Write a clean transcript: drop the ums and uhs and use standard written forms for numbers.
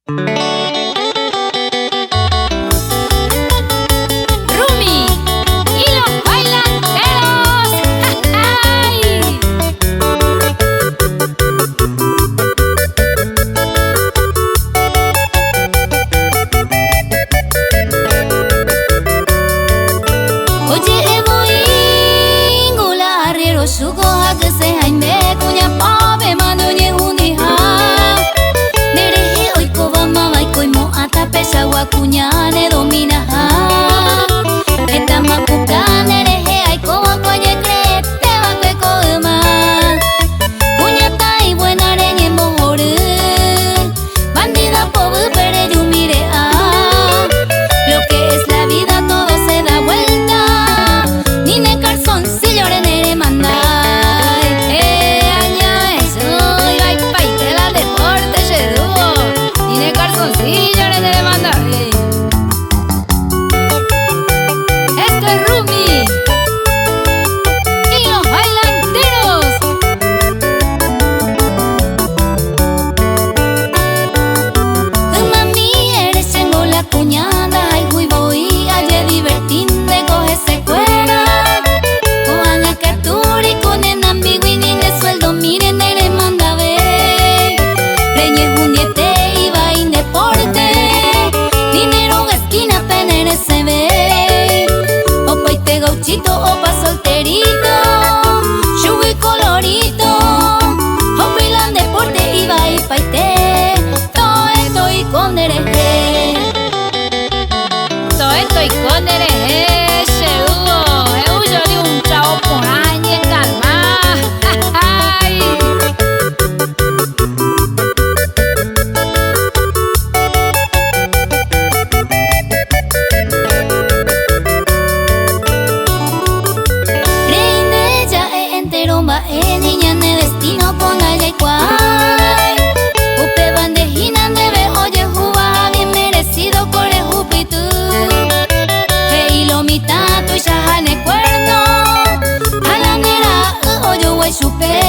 Rumi y los bailanteros. ¡Ay! Oye, voy gula arriero sugo a que se jaime cuña pabe mano ye unija. Nereje hoy coba mama y coimo ata pesa guacuña ne domina. Esta macuca nereje ay coba coye crete va que coema. Cuña ta y buena reñe mojore. Bandida pobre pere yo mire a. Lo que es la vida todo se da vuelta. Ni ne calzón si llore nere manda. Aña eso y va y paite la deporte se duo. Ni ne calzón si llore nere manda. Esto es Rumi y los bailanteros. Mami eres en la cuñada ay huy voy ayer divertir de coge secuela. Coan a caturi con en ambiguini de sueldo miren nere manda ve. Reñe un diete y va en deporte. Dinero esquina penere se ve. Opa y te gauchito opa solterito. Chubi colorito. Opa y la deporte y va y paite. Todo esto y con dereje. Todo esto y con dereje. Seguro. Yo de un chavo por año en calma. Ay. Reine ya entero va niña ne destino ponga ya igual. Upe bandejina debe oye juba bien merecido corre jupitu. Hey lo mitad tu ya ne cuerno. A la nera oye guay supe.